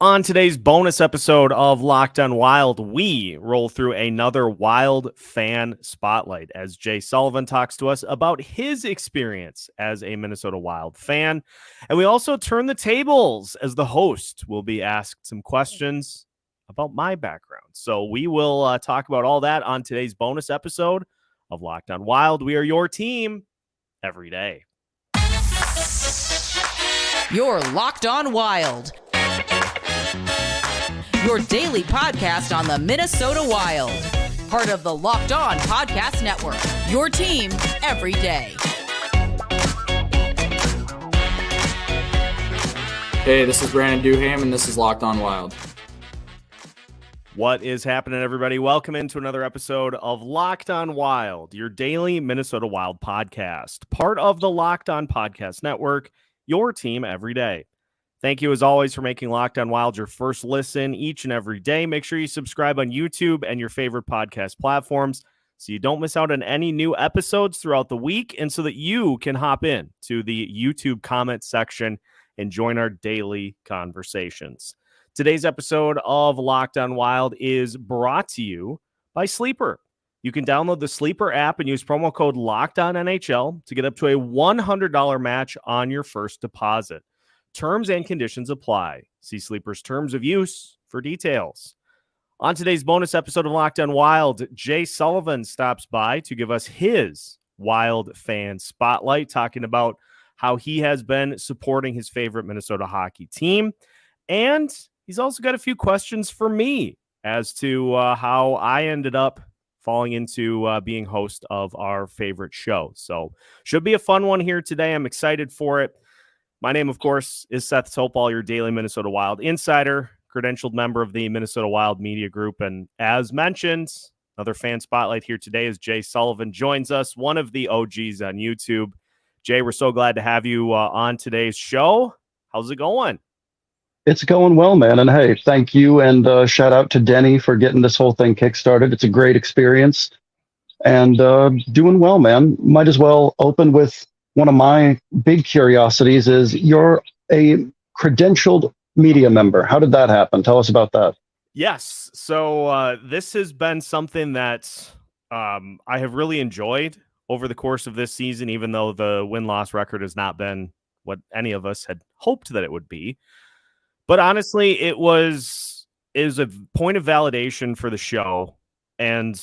On today's bonus episode of Locked on Wild, we roll through another Wild fan spotlight as J Sullivan talks to us about his experience as a Minnesota Wild fan. And we also turn the tables as the host will be asked some questions about my background. So we will talk about all that on today's bonus episode of Locked on Wild. We are your team every day. You're Locked on Wild, your daily podcast on the Minnesota Wild. Part of the Locked On Podcast Network, your team every day. Hey, this is Brandon Duham, and this is Locked on Wild. What is happening, everybody? Welcome into another episode of Locked on Wild, your daily Minnesota Wild podcast. Part of the Locked On Podcast Network, your team every day. Thank you, as always, for making Locked on Wild your first listen each and every day. Make sure you subscribe on YouTube and your favorite podcast platforms so you don't miss out on any new episodes throughout the week and so that you can hop in to the YouTube comment section and join our daily conversations. Today's episode of Locked on Wild is brought to you by Sleeper. You can download the Sleeper app and use promo code LOCKEDONNHL to get up to a $100 match on your first deposit. Terms and conditions apply. See Sleeper's terms of use for details. On today's bonus episode of Locked on Wild, J Sullivan stops by to give us his Wild fan spotlight, talking about how he has been supporting his favorite Minnesota hockey team. And he's also got a few questions for me as to how I ended up falling into being host of our favorite show. So should be a fun one here today. I'm excited for it. My name, of course, is Seth Questions, your daily Minnesota Wild insider, credentialed member of the Minnesota Wild Media Group. And as mentioned, another fan spotlight here today is J Sullivan joins us, one of the OGs on YouTube. Jay, we're so glad to have you on today's show. How's it going? It's going well, man. And hey, thank you. And shout out to Denny for getting this whole thing kickstarted. It's a great experience and doing well, man. Might as well open with one of my big curiosities is you're a credentialed media member. How did that happen? Tell us about that. Yes. So this has been something that I have really enjoyed over the course of this season, even though the win-loss record has not been what any of us had hoped that it would be. But honestly, it is a point of validation for the show, and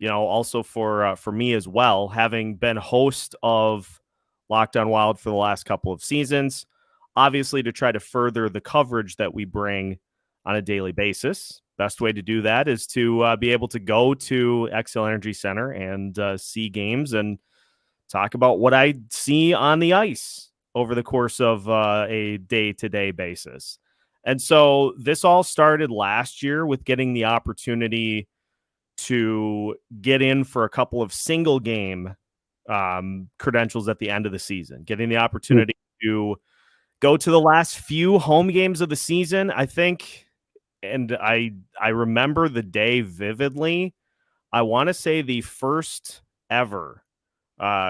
also for me as well, having been host of Locked on Wild for the last couple of seasons, obviously to try to further the coverage that we bring on a daily basis. Best way to do that is to be able to go to XL Energy Center and see games and talk about what I see on the ice over the course of a day-to-day basis. And so this all started last year with getting the opportunity to get in for a couple of single game credentials at the end of the season, getting the opportunity to go to the last few home games of the season, I think. And I remember the day vividly. I want to say the first ever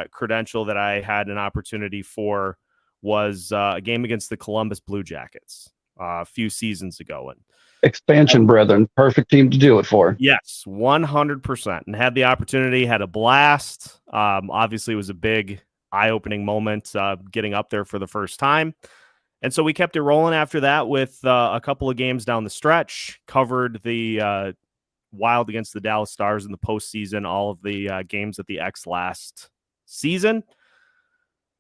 credential that I had an opportunity for was a game against the Columbus Blue Jackets a few seasons ago. And expansion brethren, perfect team to do it for. Yes, 100%. And had the opportunity, had a blast. Obviously, it was a big eye-opening moment getting up there for the first time. And so we kept it rolling after that with a couple of games down the stretch, covered the Wild against the Dallas Stars in the postseason, all of the games at the X last season,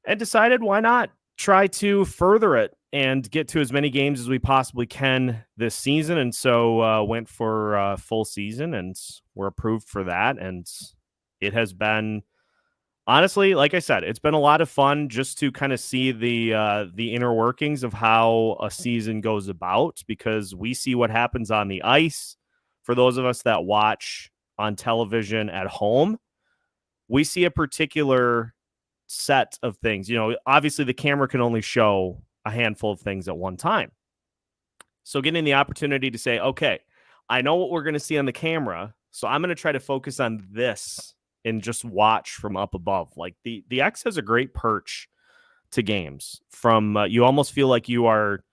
and decided why not try to further it and get to as many games as we possibly can this season. And so went for a full season and were approved for that. And it has been, honestly, like I said, it's been a lot of fun just to kind of see the inner workings of how a season goes about, because we see what happens on the ice. For those of us that watch on television at home, we see a particular set of things. Obviously the camera can only show a handful of things at one time. So getting the opportunity to say, okay, I know what we're going to see on the camera, so I'm going to try to focus on this and just watch from up above. Like the X has a great perch to games from you almost feel like you are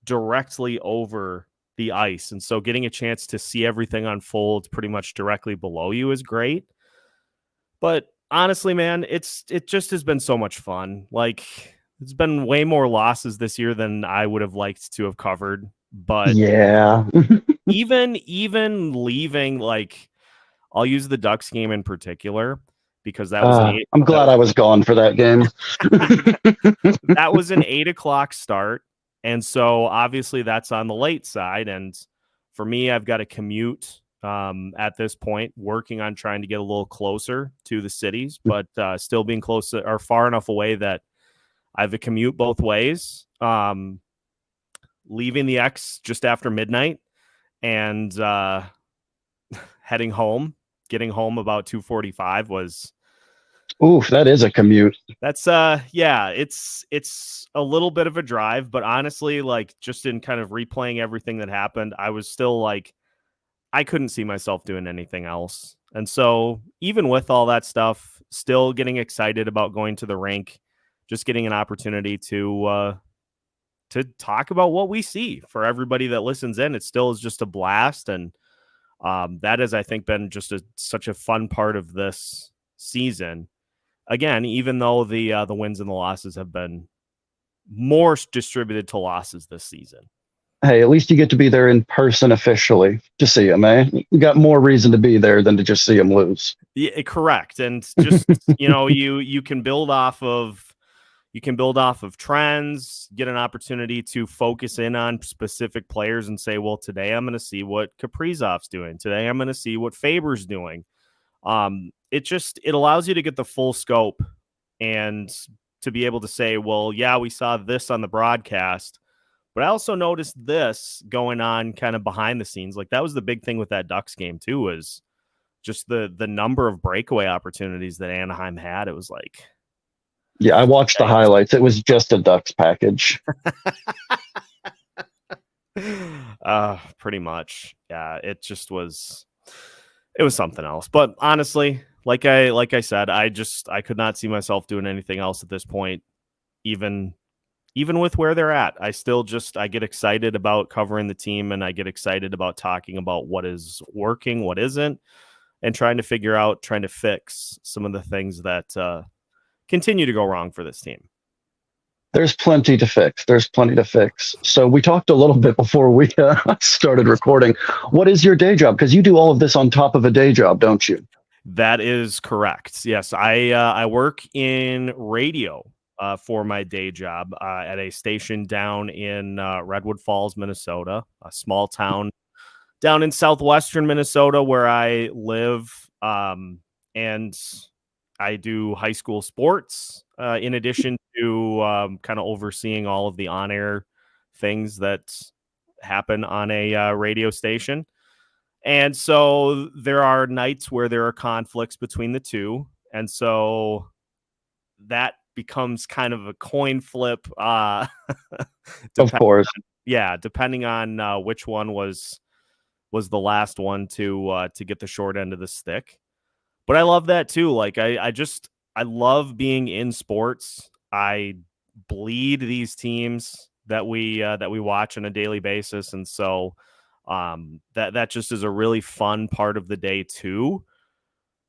directly over the ice. And so getting a chance to see everything unfold pretty much directly below you is great. But honestly, man, it just has been so much fun. Like, it's been way more losses this year than I would have liked to have covered. But Yeah. even leaving, like, I'll use the Ducks game in particular because that was I'm glad I was gone for that game. that was an 8:00 start. And so obviously that's on the late side. And for me, I've got to commute at this point, working on trying to get a little closer to the cities, but still being close or far enough away that I have a commute both ways. Leaving the X just after midnight and heading home, getting home about 2:45 was. Oof, that is a commute. That's yeah, it's a little bit of a drive, but honestly, like, just in kind of replaying everything that happened, I was still like, I couldn't see myself doing anything else. And so even with all that stuff, still getting excited about going to the rink, just getting an opportunity to talk about what we see for everybody that listens in. It still is just a blast. And that has, I think, been just such a fun part of this season. Again, even though the wins and the losses have been more distributed to losses this season. Hey, at least you get to be there in person officially to see him, eh? You got more reason to be there than to just see him lose. Yeah, correct. And just, you can build off of trends, get an opportunity to focus in on specific players and say, well, today I'm going to see what Kaprizov's doing. Today I'm going to see what Faber's doing. It allows you to get the full scope and to be able to say, well, yeah, we saw this on the broadcast, but I also noticed this going on kind of behind the scenes. Like, that was the big thing with that Ducks game too, was just the number of breakaway opportunities that Anaheim had. It was like, yeah, I watched the highlights. It was just a Ducks package. Pretty much. Yeah, it just was. It was something else. But honestly, like I said, I could not see myself doing anything else at this point, even with where they're at. I get excited about covering the team, and I get excited about talking about what is working, what isn't, and trying to fix some of the things that continue to go wrong for this team. There's plenty to fix. So we talked a little bit before we started recording. What is your day job? Because you do all of this on top of a day job, don't you? That is correct. Yes, I work in radio for my day job at a station down in Redwood Falls, Minnesota, a small town down in southwestern Minnesota where I live. And I do high school sports in addition to kind of overseeing all of the on-air things that happen on a radio station. And so there are nights where there are conflicts between the two. And so that becomes kind of a coin flip. Of course. Depending on which one was the last one to get the short end of the stick. But I love that too. Like, I love being in sports. I bleed these teams that we watch on a daily basis. And so that just is a really fun part of the day too.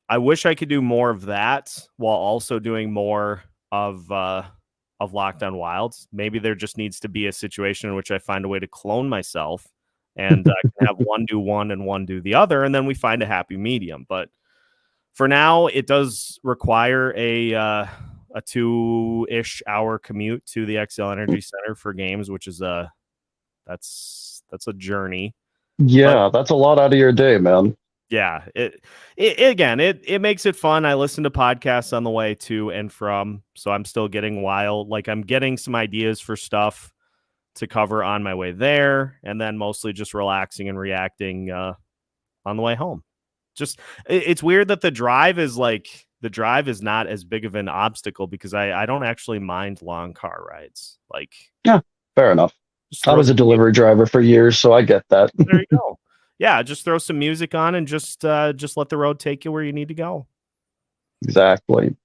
I wish I could do more of that while also doing more of Locked On Wilds. Maybe there just needs to be a situation in which I find a way to clone myself and I can have one do one and one do the other, and then we find a happy medium. But for now, it does require a 2-ish hour commute to the XL Energy Center for games, which is that's a journey. Yeah, that's a lot out of your day, man. Yeah, it makes it fun. I listen to podcasts on the way to and from, so I'm still getting I'm getting some ideas for stuff to cover on my way there, and then mostly just relaxing and reacting on the way home. Just, it's weird that the drive is not as big of an obstacle because I don't actually mind long car rides. Like, yeah, fair enough. I was a delivery driver for years, so I get that. There you go. Yeah, just throw some music on and just let the road take you where you need to go. Exactly.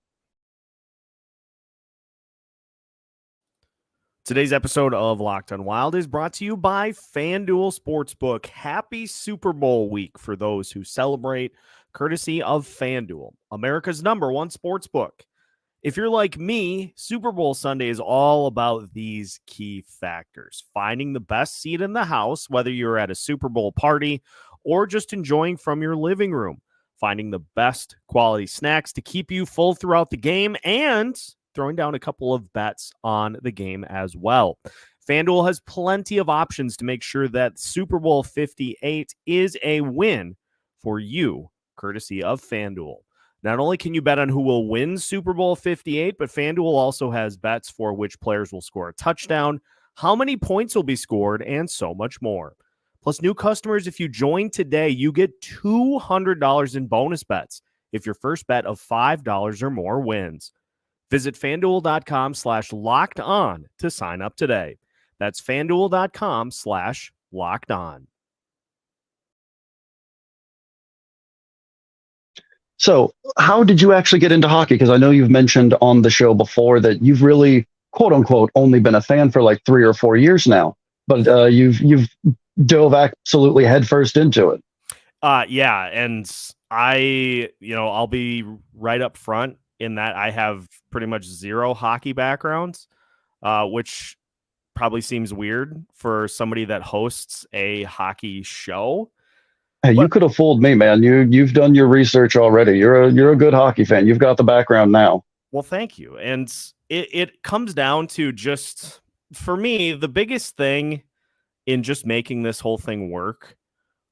Today's episode of Locked on Wild is brought to you by FanDuel Sportsbook. Happy Super Bowl week for those who celebrate, courtesy of FanDuel, America's #1 sportsbook. If you're like me, Super Bowl Sunday is all about these key factors. Finding the best seat in the house, whether you're at a Super Bowl party or just enjoying from your living room. Finding the best quality snacks to keep you full throughout the game, and throwing down a couple of bets on the game as well. FanDuel has plenty of options to make sure that Super Bowl 58 is a win for you, courtesy of FanDuel. Not only can you bet on who will win Super Bowl 58, but FanDuel also has bets for which players will score a touchdown, how many points will be scored, and so much more. Plus, new customers, if you join today, you get $200 in bonus bets if your first bet of $5 or more wins. Visit FanDuel.com/lockedon to sign up today. That's FanDuel.com/lockedon. So, how did you actually get into hockey? Because I know you've mentioned on the show before that you've really, quote unquote, only been a fan for like 3 or 4 years now, but you've dove absolutely headfirst into it. Yeah, and I'll be right up front in that I have pretty much zero hockey backgrounds, which probably seems weird for somebody that hosts a hockey show. Hey, you could have fooled me, man. You've done your research already. You're a good hockey fan. You've got the background now. Well, thank you. And it comes down to, just for me, the biggest thing in just making this whole thing work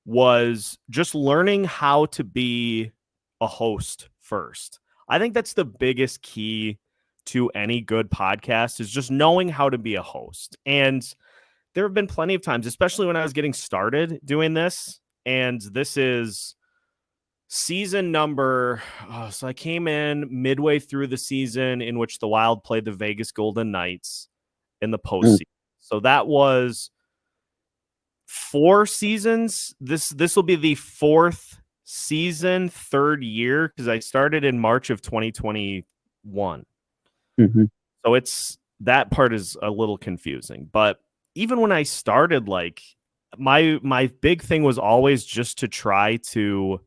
was just learning how to be a host first. I think that's the biggest key to any good podcast, is just knowing how to be a host. And there have been plenty of times, especially when I was getting started doing this, and this is season number. So I came in midway through the season in which the Wild played the Vegas Golden Knights in the postseason. So that was 4 seasons. This will be the 4th season, 3rd year, because I started in March of 2021. So that part is a little confusing. But even when I started, like, my big thing was always just to try to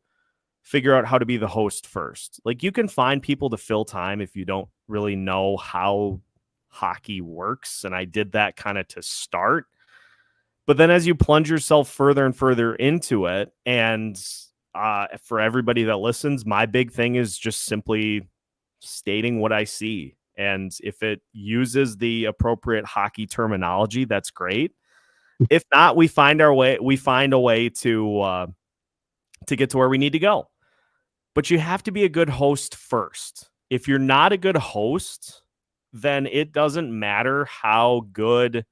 figure out how to be the host first. Like, you can find people to fill time if you don't really know how hockey works, and I did that kind of to start. But then as you plunge yourself further and further into it, and for everybody that listens, my big thing is just simply stating what I see. And if it uses the appropriate hockey terminology, that's great. If not, we find a way to get to where we need to go. But you have to be a good host first. If you're not a good host, then it doesn't matter how good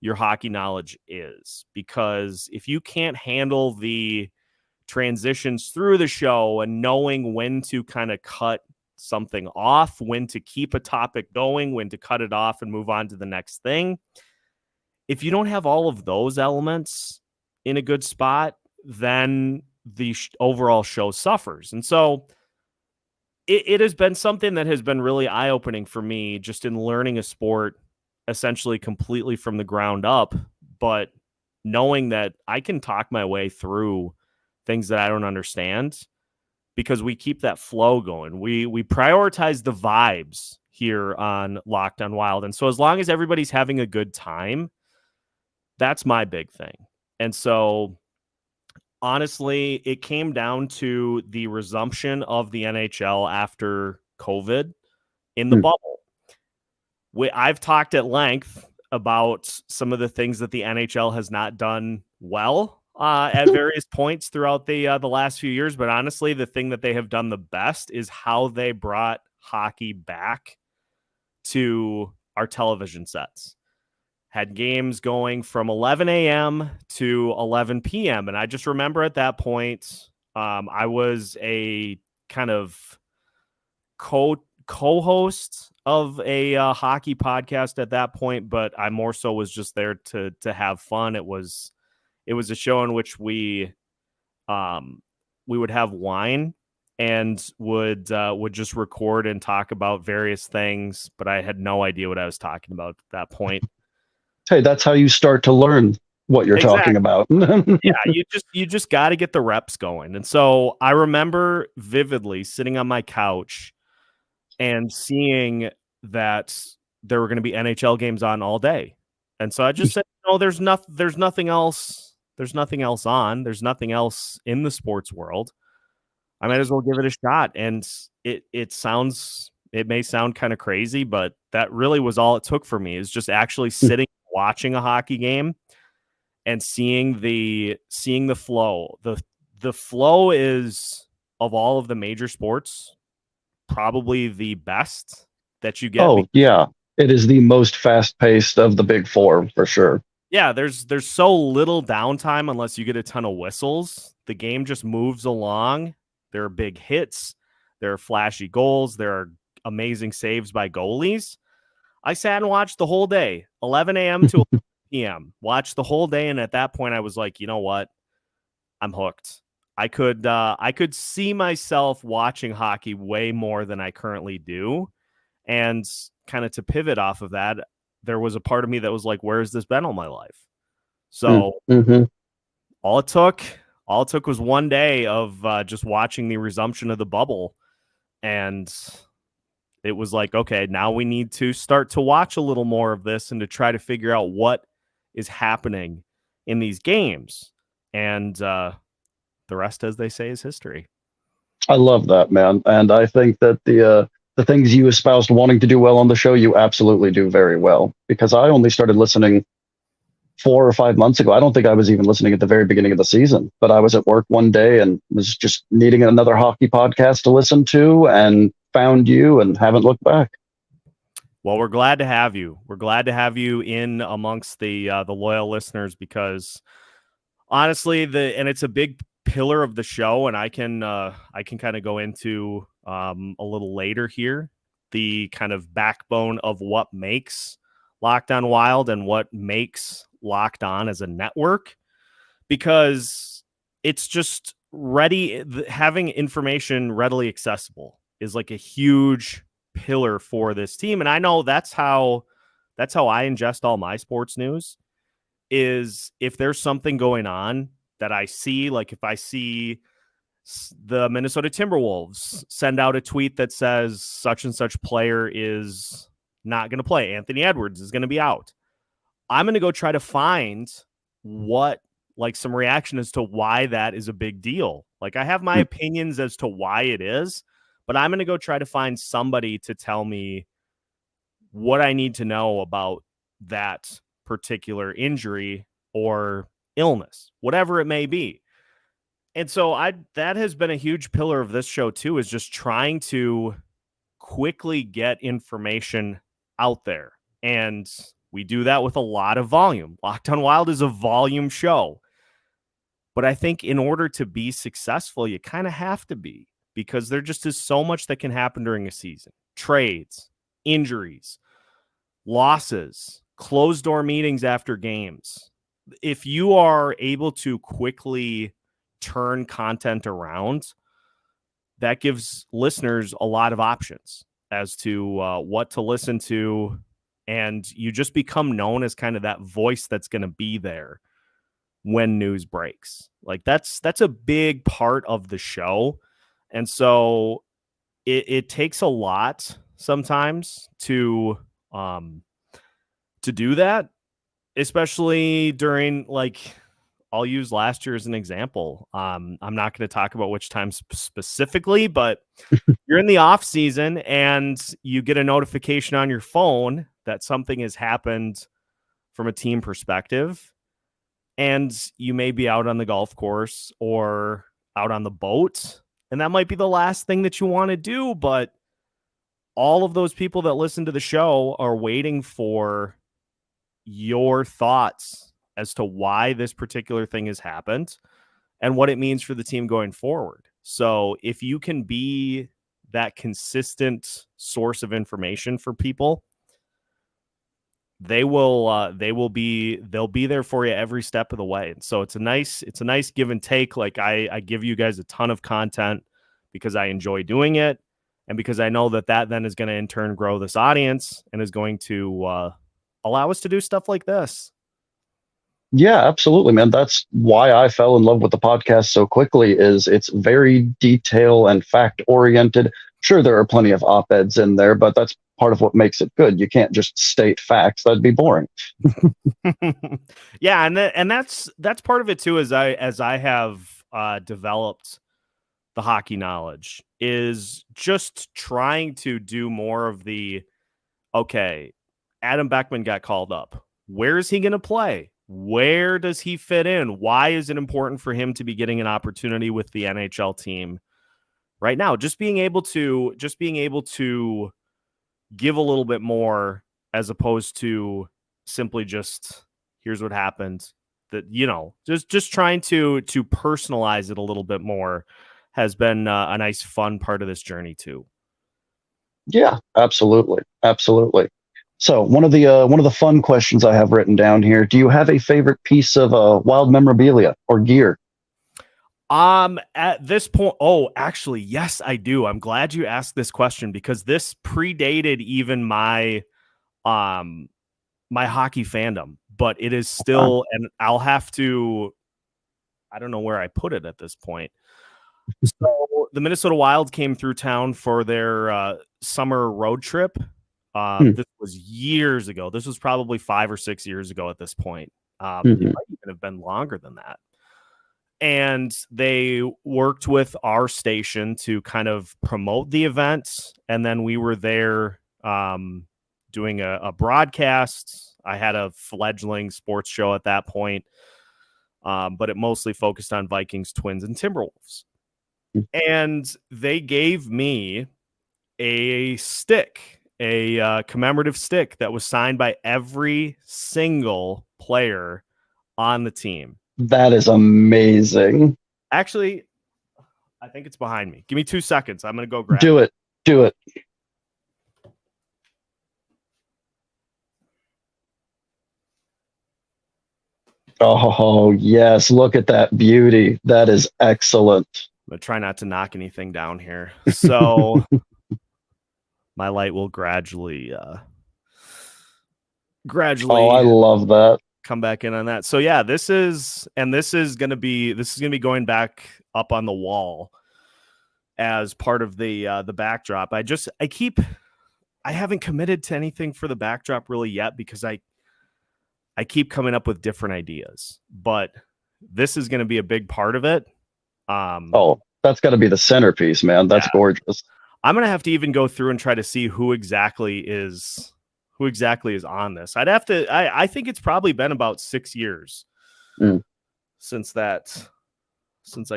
your hockey knowledge is, because if you can't handle the transitions through the show and knowing when to kind of cut something off, when to keep a topic going, when to cut it off and move on to the next thing, if you don't have all of those elements in a good spot, then the overall show suffers. And so it has been something that has been really eye-opening for me, just in learning a sport essentially completely from the ground up, but knowing that I can talk my way through things that I don't understand, because we keep that flow going. We prioritize the vibes here on Locked on Wild. And so as long as everybody's having a good time, that's my big thing. And so honestly, it came down to the resumption of the NHL after COVID in the bubble. I've talked at length about some of the things that the NHL has not done well at various points throughout the last few years. But honestly, the thing that they have done the best is how they brought hockey back to our television sets. Had games going from 11 a.m. to 11 p.m. And I just remember at that point, I was a kind of co-host of a hockey podcast at that point, but I more so was just there to have fun. It was a show in which we would have wine and would just record and talk about various things, but I had no idea what I was talking about at that point. Hey, that's how you start to learn what you're talking Exactly. about. Yeah, you just got to get the reps going. And so I remember vividly sitting on my couch and seeing that there were going to be NHL games on all day. And so I just said, "No, there's nothing else. There's nothing else on. There's nothing else in the sports world. I might as well give it a shot." And it may sound kind of crazy, but that really was all it took for me, is just actually sitting watching a hockey game and seeing the flow. The flow is, of all of the major sports, probably the best that you get. Oh, yeah. It is the most fast paced of the big four for sure. Yeah, there's so little downtime unless you get a ton of whistles. The game just moves along. There are big hits, there are flashy goals, there are amazing saves by goalies. I sat and watched the whole day, 11 a.m. to 11 p.m. Watched the whole day, and at that point, I was like, you know what? I'm hooked. I could see myself watching hockey way more than I currently do, and kind of to pivot off of that, there was a part of me that was like, where has this been all my life? So Mm-hmm. all it took, all it took was one day of just watching the resumption of the bubble, and it was like, okay, now we need to start to watch a little more of this and to try to figure out what is happening in these games. And the rest, as they say, is history. I love that, man. And I think that the things you espoused wanting to do well on the show, you absolutely do very well. Because I only started listening 4 or 5 months ago. I don't think I was even listening at the very beginning of the season, but I was at work one day and was just needing another hockey podcast to listen to, and found you and haven't looked back. Well, we're glad to have you. We're glad to have you in amongst the loyal listeners, because honestly, and it's a big pillar of the show, and I can kind of go into a little later here the kind of backbone of what makes Locked On Wild and what makes Locked On as a network, because it's just having information readily accessible is like a huge pillar for this team. And I know that's how I ingest all my sports news, is if there's something going on that I see, like if I see the Minnesota Timberwolves send out a tweet that says such and such player is not going to play, Anthony Edwards is going to be out, I'm going to go try to find some reaction as to why that is a big deal. Like, I have my opinions as to why it is, but I'm going to go try to find somebody to tell me what I need to know about that particular injury or illness, whatever it may be. And so that has been a huge pillar of this show too, is just trying to quickly get information out there. And we do that with a lot of volume. Locked On Wild is a volume show. But I think in order to be successful, you kind of have to be, because there just is so much that can happen during a season. Trades, injuries, losses, closed door meetings after games. If you are able to quickly turn content around, that gives listeners a lot of options as to what to listen to, and you just become known as kind of that voice that's going to be there when news breaks. Like, that's a big part of the show. And so it takes a lot sometimes to do that, especially during, like, I'll use last year as an example. I'm not going to talk about which time specifically, but you're in the off season and you get a notification on your phone that something has happened from a team perspective, and you may be out on the golf course or out on the boat, and that might be the last thing that you want to do, but all of those people that listen to the show are waiting for your thoughts as to why this particular thing has happened and what it means for the team going forward. So if you can be that consistent source of information for people, they'll be there for you every step of the way. And so it's a nice give and take. Like, I give you guys a ton of content because I enjoy doing it, and because I know that then is going to in turn grow this audience and is going to allow us to do stuff like this. Yeah, absolutely, man. That's why I fell in love with the podcast so quickly. Is it's very detail and fact oriented. Sure, there are plenty of op-eds in there, but that's part of what makes it good. You can't just state facts; that'd be boring. Yeah, and that's part of it too. As I have developed the hockey knowledge, is just trying to do more of the okay. Adam Beckman got called up. Where is he going to play? Where does he fit in? Why is it important for him to be getting an opportunity with the NHL team right now? Just being able to give a little bit more, as opposed to simply just here's what happened. That, just trying to personalize it a little bit more has been a nice fun part of this journey too. Yeah, absolutely, absolutely. So one of the fun questions I have written down here: do you have a favorite piece of Wild memorabilia or gear? At this point, actually, yes, I do. I'm glad you asked this question because this predated even my my hockey fandom, but it is still, and I'll have to, I don't know where I put it at this point. So the Minnesota Wild came through town for their summer road trip. This was years ago. This was probably 5 or 6 years ago at this point. It might even have been longer than that. And they worked with our station to kind of promote the event. And then we were there doing a broadcast. I had a fledgling sports show at that point, but it mostly focused on Vikings, Twins, and Timberwolves. And they gave me a stick, a commemorative stick that was signed by every single player on the team. That is amazing. Actually, I think it's behind me. Give me 2 seconds. I'm going to go grab it. Do it. Oh, yes. Look at that beauty. That is excellent. I'm going to try not to knock anything down here. So my light will gradually. Oh, I love that. Come back in on that. So yeah, this is going to be going back up on the wall as part of the backdrop. I haven't committed to anything for the backdrop really yet because I keep coming up with different ideas, but this is going to be a big part of it. That's got to be the centerpiece, man. That's gorgeous. I'm going to have to even go through and try to see who exactly is on this. I'd have to, I think it's probably been about 6 years since I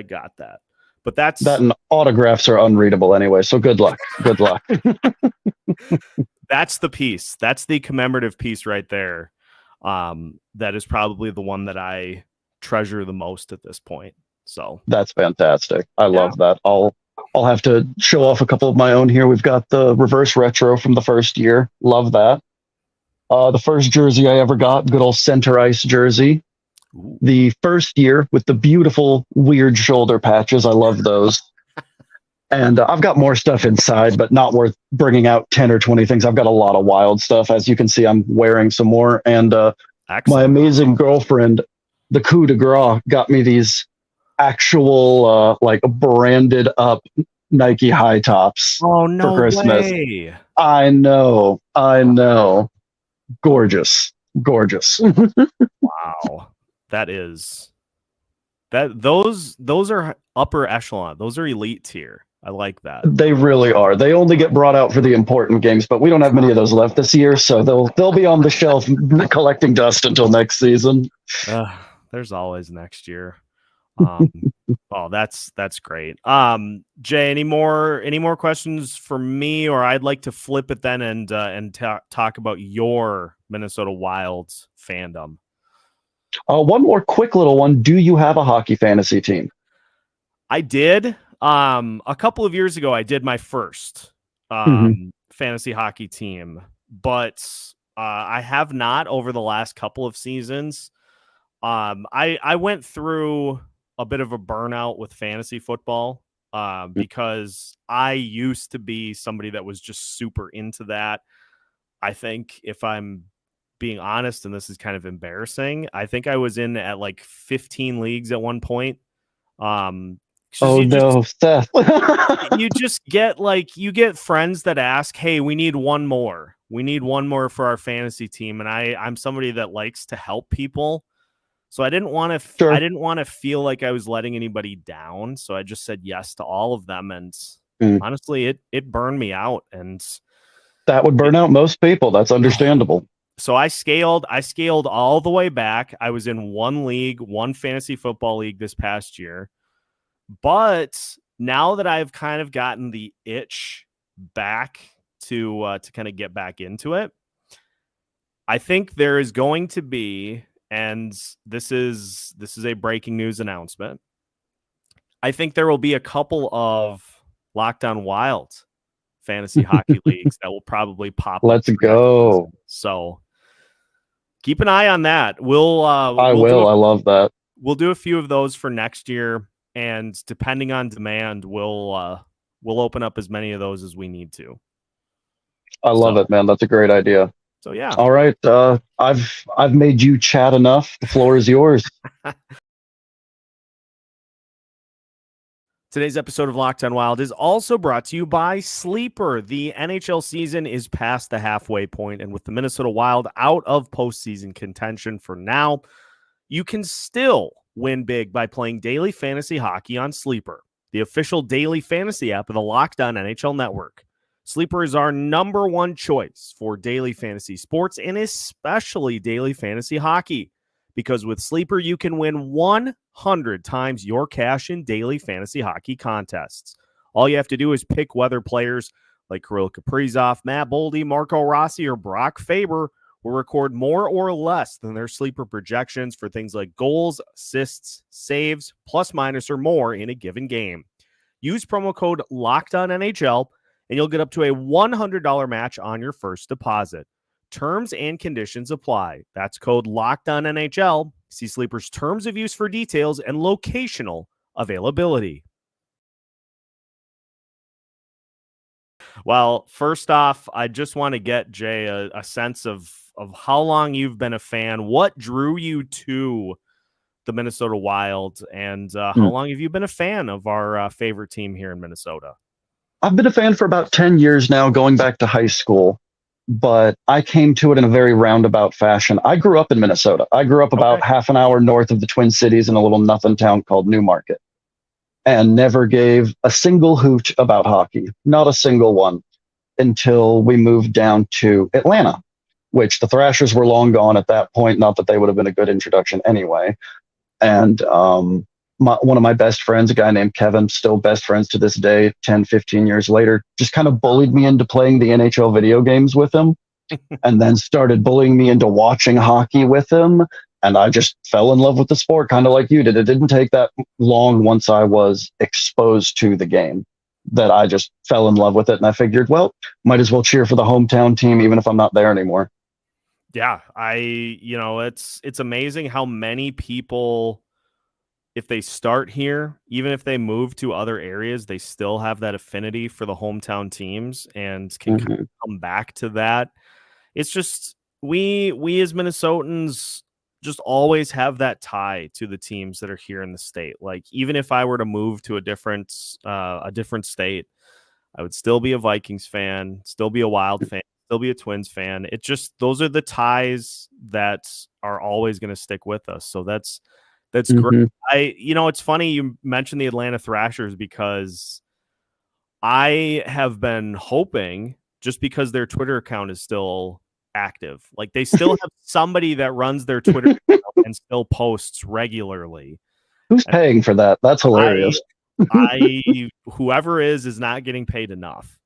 got that, but that and autographs are unreadable anyway. So good luck. Good luck. That's the piece. That's the commemorative piece right there. That is probably the one that I treasure the most at this point. So that's fantastic. I love that. I'll have to show off a couple of my own here. We've got the reverse retro from the first year. Love that. The first jersey I ever got, good old center ice jersey. Ooh. The first year with the beautiful weird shoulder patches. I love those. And I've got more stuff inside, but not worth bringing out 10 or 20 things. I've got a lot of wild stuff. As you can see, I'm wearing some more. And my amazing girlfriend, the coup de grace, got me these actual like branded up Nike high tops for Christmas. Way. I know. Gorgeous. Wow. Those are upper echelon. Those are elite tier. I like that. They really are. They only get brought out for the important games, but we don't have many of those left this year, so they'll be on the shelf collecting dust until next season. There's always next year. That's great. Jay, any more questions for me, or I'd like to flip it then and talk about your Minnesota Wild fandom. One more quick little one. Do you have a hockey fantasy team? I did. A couple of years ago, I did my first fantasy hockey team, but I have not over the last couple of seasons. I went through a bit of a burnout with fantasy football because I used to be somebody that was just super into that. I think if I'm being honest, and this is kind of embarrassing, I think I was in at like 15 leagues at one point. Oh no, Seth. You just get you get friends that ask, hey, we need one more. We need one more for our fantasy team. And I'm somebody that likes to help people. So I didn't want to I didn't want to feel like I was letting anybody down. So I just said yes to all of them. And honestly, it burned me out. And that would burn out most people. That's understandable. So I scaled all the way back. I was in one league, one fantasy football league this past year. But now that I've kind of gotten the itch back to kind of get back into it, I think there is going to be, and this is a breaking news announcement, I think there will be a couple of Locked On Wild fantasy hockey leagues that will probably pop up. Let's go. So keep an eye on that. I love that. We'll do a few of those for next year. And depending on demand, we'll open up as many of those as we need to. I love it, man. That's a great idea. So yeah. All right. I've made you chat enough. The floor is yours. Today's episode of Locked On Wild is also brought to you by Sleeper. The NHL season is past the halfway point, and with the Minnesota Wild out of postseason contention for now, you can still win big by playing daily fantasy hockey on Sleeper, the official daily fantasy app of the Locked On NHL Network. Sleeper is our number one choice for daily fantasy sports and especially daily fantasy hockey, because with Sleeper, you can win 100 times your cash in daily fantasy hockey contests. All you have to do is pick whether players like Kirill Kaprizov, Matt Boldy, Marco Rossi, or Brock Faber will record more or less than their Sleeper projections for things like goals, assists, saves, plus minus, or more in a given game. Use promo code LOCKEDONNHL and you'll get up to a $100 match on your first deposit. Terms and conditions apply. That's code LOCKEDONNHL. See Sleeper's terms of use for details and locational availability. Well, first off, I just want to get Jay a sense of how long you've been a fan. What drew you to the Minnesota Wild, and how long have you been a fan of our favorite team here in Minnesota? I've been a fan for about 10 years now, going back to high school, but I came to it in a very roundabout fashion. I grew up in Minnesota. I grew up about half an hour north of the Twin Cities in a little nothing town called Newmarket, and never gave a single hoot about hockey, not a single one, until we moved down to Atlanta, which the Thrashers were long gone at that point. Not that they would have been a good introduction anyway. And one of my best friends, a guy named Kevin, still best friends to this day, 10, 15 years later, just kind of bullied me into playing the NHL video games with him and then started bullying me into watching hockey with him. And I just fell in love with the sport, kind of like you did. It didn't take that long once I was exposed to the game that I just fell in love with it. And I figured, well, might as well cheer for the hometown team, even if I'm not there anymore. Yeah, it's amazing how many people, if they start here, even if they move to other areas, they still have that affinity for the hometown teams and can come back to that. It's just, we as Minnesotans just always have that tie to the teams that are here in the state. Like, even if I were to move to a different state, I would still be a Vikings fan, still be a Wild fan, still be a Twins fan. It just, those are the ties that are always going to stick with us. So that's great. It's funny you mentioned the Atlanta Thrashers, because I have been hoping, just because their Twitter account is still active, like they still have somebody that runs their Twitter account and still posts regularly. Who's paying for that? That's hilarious. Whoever is not getting paid enough.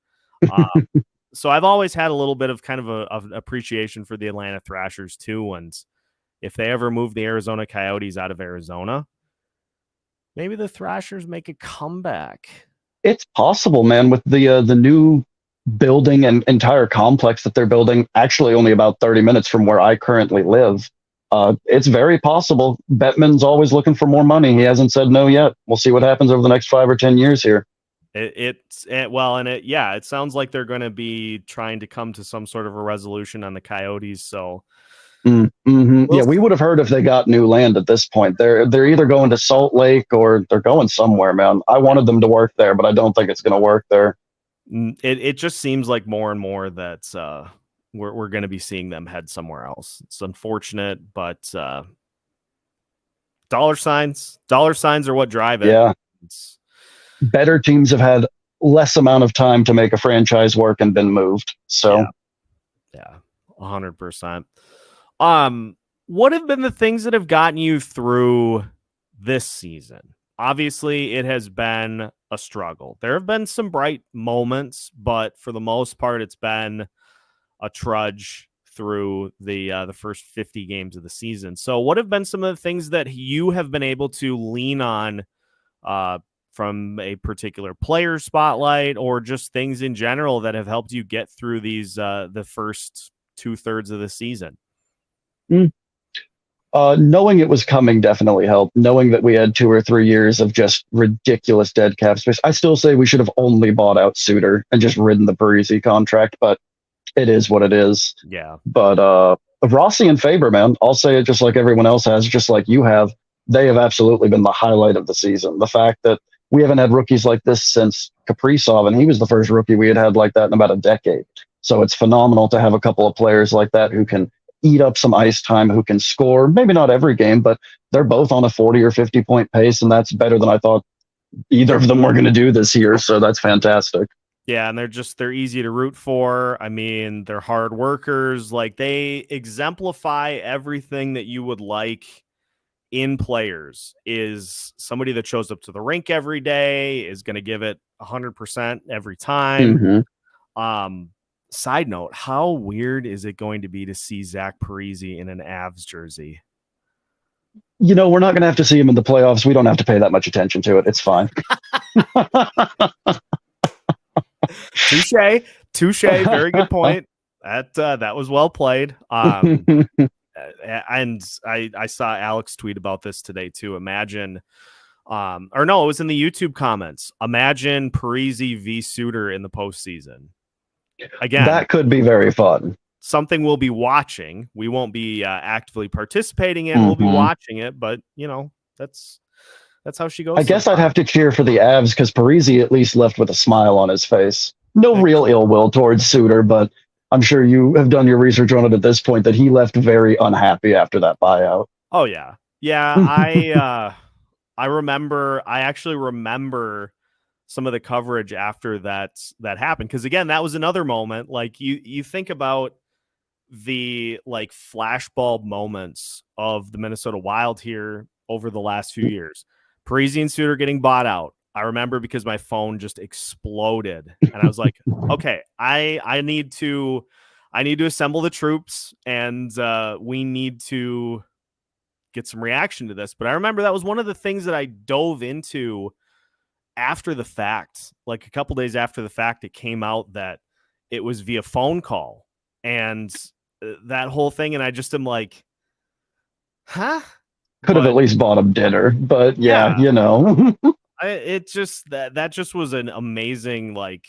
So I've always had a little bit of kind of an appreciation for the Atlanta Thrashers too. And if they ever move the Arizona Coyotes out of Arizona, maybe the Thrashers make a comeback. It's possible, man, with the new building and entire complex that they're building, actually only about 30 minutes from where I currently live. It's very possible. Bettman's always looking for more money. He hasn't said no yet. We'll see what happens over the next 5 or 10 years here. It sounds like they're going to be trying to come to some sort of a resolution on the Coyotes. So Yeah, we would have heard if they got new land at this point. They're either going to Salt Lake or they're going somewhere, man. I wanted them to work there, but I don't think it's going to work there. It just seems like more and more that we're going to be seeing them head somewhere else. It's unfortunate, but dollar signs are what drive it. Yeah, better teams have had less amount of time to make a franchise work and been moved. So, yeah, 100%. What have been the things that have gotten you through this season? Obviously, it has been a struggle. There have been some bright moments, but for the most part, it's been a trudge through the first 50 games of the season. So what have been some of the things that you have been able to lean on from a particular player spotlight or just things in general that have helped you get through these the first 2/3 of the season? Knowing it was coming definitely helped. Knowing that we had 2 or 3 years of just ridiculous dead cap space. I still say we should have only bought out Suter and just ridden the Parisi contract, but it is what it is. Yeah. But Rossi and Faber, man, I'll say it just like everyone else has, just like you have. They have absolutely been the highlight of the season. The fact that we haven't had rookies like this since Kaprizov, and he was the first rookie we had like that in about a decade. So it's phenomenal to have a couple of players like that who can eat up some ice time, who can score, maybe not every game, but they're both on a 40 or 50 point pace, and that's better than I thought either of them were going to do this year. So that's fantastic. Yeah, and they're easy to root for. I mean, they're hard workers. Like, they exemplify everything that you would like in players. Is somebody that shows up to the rink every day, is going to give it 100% every time. Side note, how weird is it going to be to see Zach Parisi in an Avs jersey? You know, we're not going to have to see him in the playoffs. We don't have to pay that much attention to it. It's fine. Touche. Very good point. That was well played. And I saw Alex tweet about this today too. Imagine, or no, it was in the YouTube comments. Imagine Parisi v Suter in the postseason. Again, that could be very fun. Something we'll be watching. We won't be actively participating in. We'll be watching it, but you know, that's how she goes. I guess I'd have to cheer for the Avs because Parisi at least left with a smile on his face. No real ill will towards Suter, but I'm sure you have done your research on it at this point that he left very unhappy after that buyout. Oh yeah. I actually remember some of the coverage after that happened. Cause again, that was another moment. Like you think about the like flashbulb moments of the Minnesota Wild here over the last few years. Parisi and Suter getting bought out. I remember because my phone just exploded and I was like, okay, I need to assemble the troops and we need to get some reaction to this. But I remember that was one of the things that I dove into after the fact. Like a couple days after the fact, it came out that it was via phone call and that whole thing. And I just am like, huh? Could have at least bought him dinner, but yeah. You know. It just that just was an amazing, like,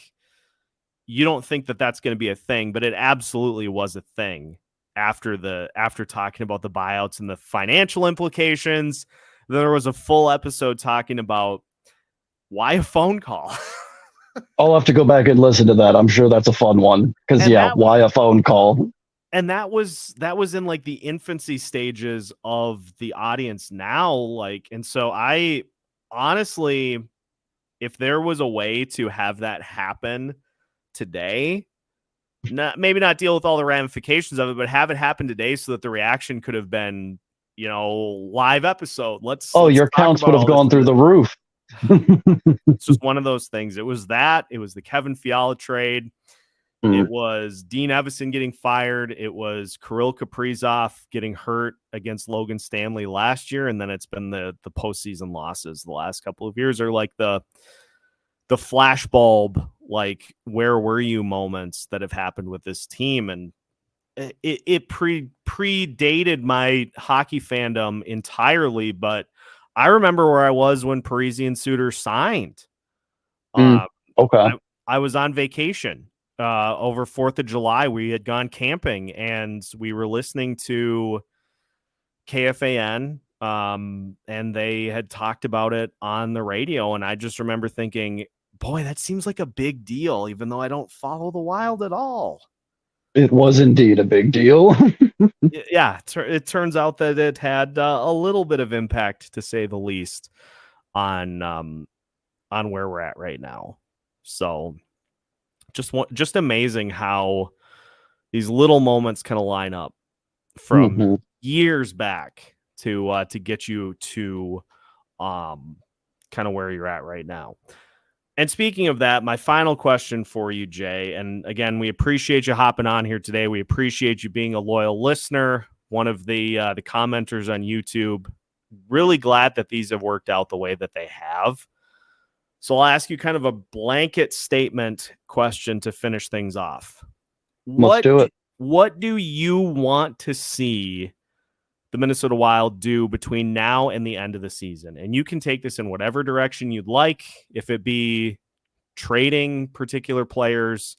you don't think that that's going to be a thing, but it absolutely was a thing after talking about the buyouts and the financial implications. There was a full episode talking about why a phone call. I'll have to go back and listen to that. I'm sure that's a fun one because why a phone call? And that was in like the infancy stages of the audience now. Like, and so I honestly, if there was a way to have that happen today, maybe not deal with all the ramifications of it, but have it happen today so that the reaction could have been, you know, live episode. Your counts would have gone through the roof. It's just one of those things. It was the Kevin Fiala trade. It was Dean Evison getting fired. It was Kirill Kaprizov getting hurt against Logan Stanley last year. And then it's been the postseason losses the last couple of years, are like the flashbulb, like, where were you moments that have happened with this team. And it predated my hockey fandom entirely, but I remember where I was when Parisi and Suter signed. Okay. I was on vacation over 4th of July, we had gone camping and we were listening to KFAN, and they had talked about it on the radio. And I just remember thinking, boy, that seems like a big deal, even though I don't follow the Wild at all. It was indeed a big deal. Yeah, it turns out that it had a little bit of impact, to say the least, on where we're at right now. So just amazing how these little moments kind of line up from years back to get you to kind of where you're at right now. And speaking of that, my final question for you, Jay, and again, we appreciate you hopping on here today. We appreciate you being a loyal listener, one of the commenters on YouTube. Really glad that these have worked out the way that they have. So I'll ask you kind of a blanket statement question to finish things off. Let's do it. What do you want to see the Minnesota Wild do between now and the end of the season? And you can take this in whatever direction you'd like, if it be trading particular players,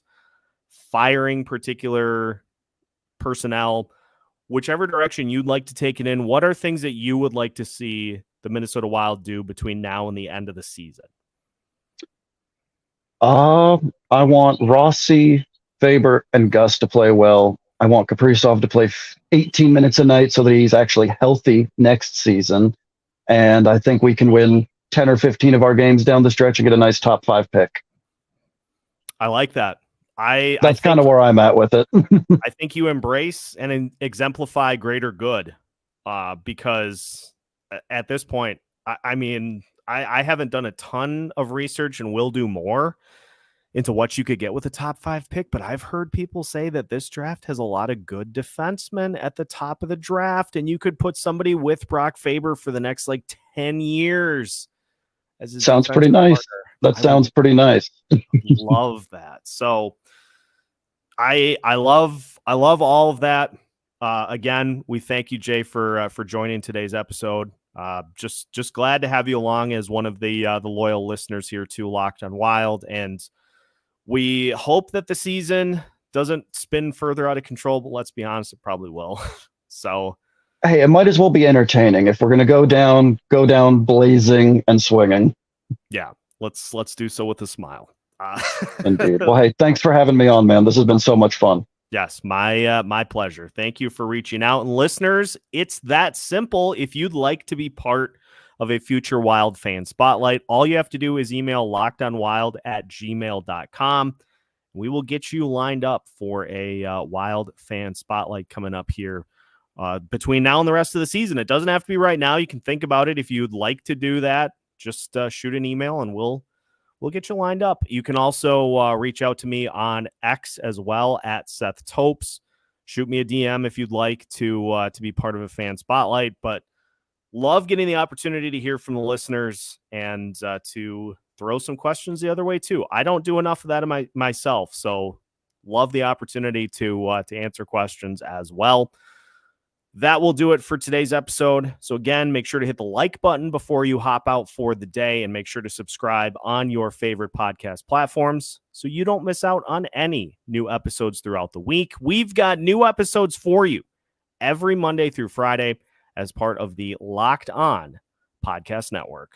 firing particular personnel, whichever direction you'd like to take it in. What are things that you would like to see the Minnesota Wild do between now and the end of the season? I want Rossi, Faber, and Gus to play well. I want Kaprizov to play 18 minutes a night so that he's actually healthy next season. And I think we can win 10 or 15 of our games down the stretch and get a nice top 5 pick. I like that. That's kind of where I'm at with it. I think you embrace and exemplify greater good, because at this point, I haven't done a ton of research and will do more into what you could get with a top 5 pick, but I've heard people say that this draft has a lot of good defensemen at the top of the draft, and you could put somebody with Brock Faber for the next 10 years. Sounds pretty nice. That sounds pretty nice. Love that. So I love all of that. Again, we thank you, Jay, for joining today's episode. Just glad to have you along as one of the loyal listeners here to Locked on Wild, and we hope that the season doesn't spin further out of control, but let's be honest, it probably will. So, hey, it might as well be entertaining. If we're going to go down blazing and swinging. Yeah, let's do so with a smile. Indeed. Well, hey, thanks for having me on, man. This has been so much fun. Yes, my pleasure. Thank you for reaching out. And listeners, it's that simple. If you'd like to be part of a future Wild fan spotlight, all you have to do is email lockedonwild@gmail.com. We will get you lined up for a Wild fan spotlight coming up here between now and the rest of the season. It doesn't have to be right now. You can think about it. If you'd like to do that, just shoot an email and we'll get you lined up. You can also reach out to me on X as well at Seth Topes. Shoot me a DM if you'd like to be part of a fan spotlight. But love getting the opportunity to hear from the listeners and to throw some questions the other way too. I don't do enough of that myself, so love the opportunity to answer questions as well. That will do it for today's episode. So again, make sure to hit the like button before you hop out for the day, and make sure to subscribe on your favorite podcast platforms so you don't miss out on any new episodes throughout the week. We've got new episodes for you every Monday through Friday as part of the Locked On Podcast Network.